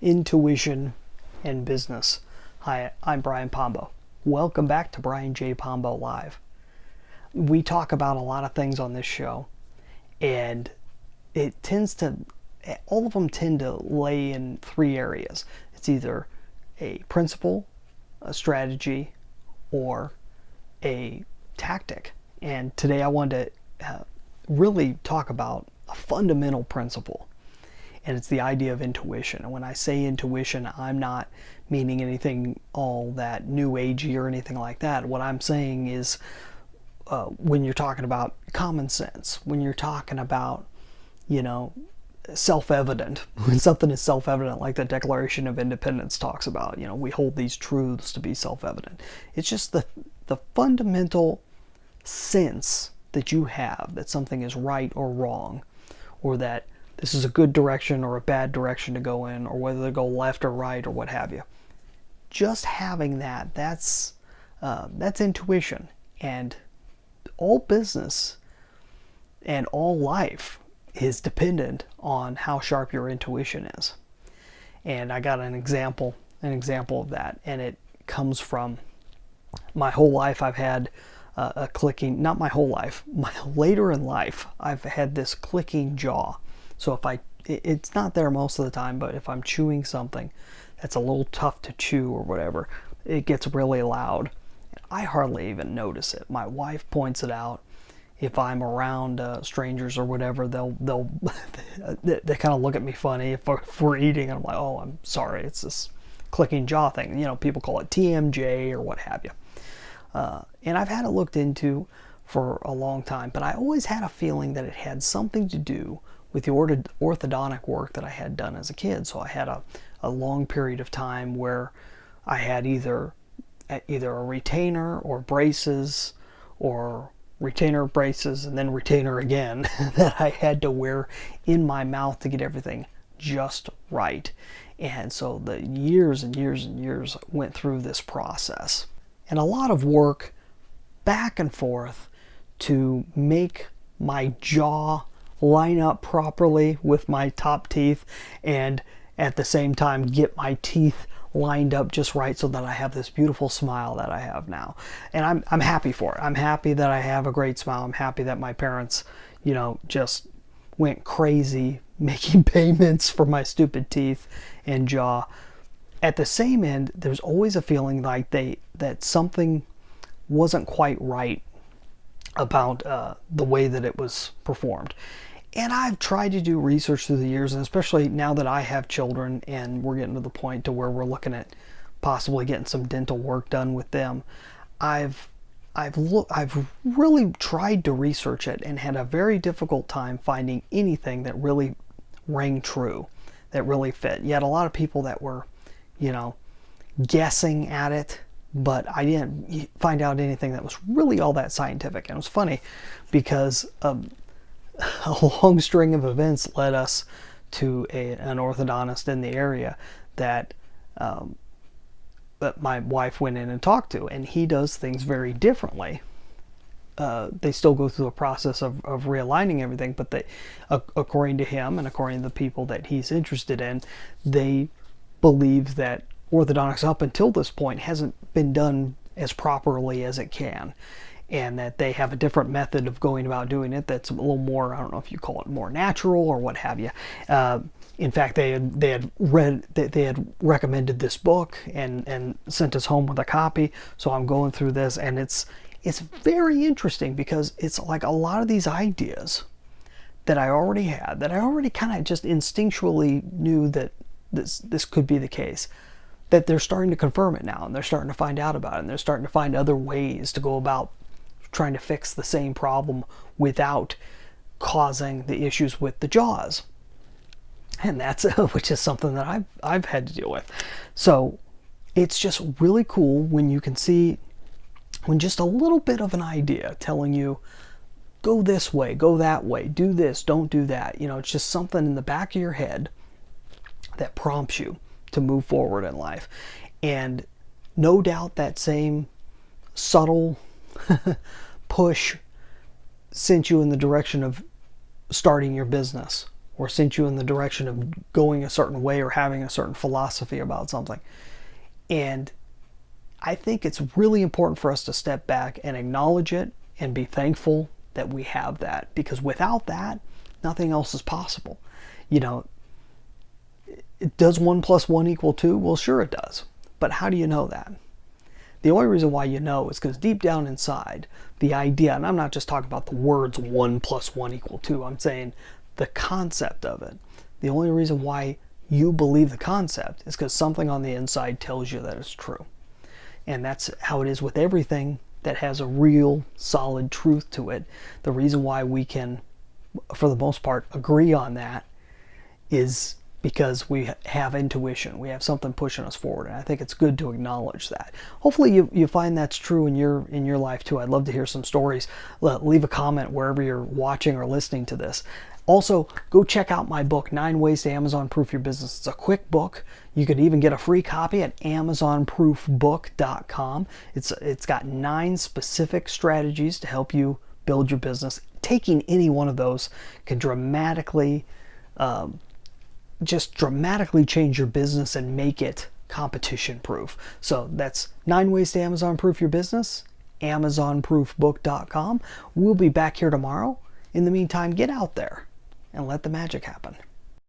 Intuition and business. Hi, I'm Brian Pombo. Welcome back to Brian J. Pombo Live. We talk about a lot of things on this show, and all of them tend to lay in three areas. It's either a principle, a strategy, or a tactic. And today I wanted to really talk about a fundamental principle, and it's the idea of intuition. And when I say intuition, I'm not meaning anything all that new agey or anything like that. What I'm saying is when you're talking about common sense, when you're talking about, self-evident, when something is self-evident, like the Declaration of Independence talks about, we hold these truths to be self-evident. It's just the fundamental sense that you have that something is right or wrong, or that this is a good direction or a bad direction to go in, or whether to go left or right or what have you. Just having that's intuition. And all business and all life is dependent on how sharp your intuition is. And I got an example of that, and it comes from my whole life. I've had a clicking, not my whole life, later in life, I've had this clicking jaw. So it's not there most of the time, but if I'm chewing something that's a little tough to chew or whatever, it gets really loud. I hardly even notice it. My wife points it out. If I'm around strangers or whatever, they kind of look at me funny if we're eating, and I'm like, oh, I'm sorry, it's this clicking jaw thing. People call it TMJ or what have you. And I've had it looked into for a long time, but I always had a feeling that it had something to do with the orthodontic work that I had done as a kid. So I had a long period of time where I had either a retainer or braces, or retainer, braces, and then retainer again that I had to wear in my mouth to get everything just right. And so the years and years and years went through this process, and a lot of work back and forth to make my jaw line up properly with my top teeth, and at the same time get my teeth lined up just right so that I have this beautiful smile that I have now. And I'm happy for it. I'm happy that I have a great smile. I'm happy that my parents, just went crazy making payments for my stupid teeth and jaw. At the same end, there's always a feeling like that something wasn't quite right about the way that it was performed. And I've tried to do research through the years, and especially now that I have children and we're getting to the point to where we're looking at possibly getting some dental work done with them, I've really tried to research it and had a very difficult time finding anything that really rang true, that really fit. You had a lot of people that were, guessing at it, but I didn't find out anything that was really all that scientific. And it was funny because a long string of events led us to an orthodontist in the area that my wife went in and talked to, and he does things very differently. They still go through a process of realigning everything, but according to him and according to the people that he's interested in, they believe that orthodontics up until this point hasn't been done as properly as it can, and that they have a different method of going about doing it that's a little more, I don't know if you call it more natural or what have you. In fact, they had recommended this book and sent us home with a copy. So I'm going through this, and it's very interesting because it's like a lot of these ideas that I already had, that I already kind of just instinctually knew that this could be the case, that they're starting to confirm it now, and they're starting to find out about it, and they're starting to find other ways to go about trying to fix the same problem without causing the issues with the jaws. And that's which is something that I've had to deal with. So it's just really cool when you can see, when just a little bit of an idea telling you, go this way, go that way, do this, don't do that. It's just something in the back of your head that prompts you to move forward in life. And no doubt that same subtle push sent you in the direction of starting your business or sent you in the direction of going a certain way or having a certain philosophy about something. And I think it's really important for us to step back and acknowledge it and be thankful that we have that, because without that, nothing else is possible. You know, does 1 + 1 = 2? Well, sure it does. But how do you know that? The only reason why you know is because deep down inside, the idea, and I'm not just talking about the words 1 + 1 = 2, I'm saying the concept of it. The only reason why you believe the concept is because something on the inside tells you that it's true. And that's how it is with everything that has a real solid truth to it. The reason why we can, for the most part, agree on that is because we have intuition. We have something pushing us forward, and I think it's good to acknowledge that. Hopefully you find that's true in your life too. I'd love to hear some stories. Leave a comment wherever you're watching or listening to this. Also, go check out my book, 9 Ways to Amazon Proof Your Business. It's a quick book. You could even get a free copy at amazonproofbook.com. It's got 9 specific strategies to help you build your business. Taking any one of those can dramatically change your business and make it competition proof. So that's 9 Ways to Amazon Proof Your Business, amazonproofbook.com. We'll be back here tomorrow. In the meantime, get out there and let the magic happen.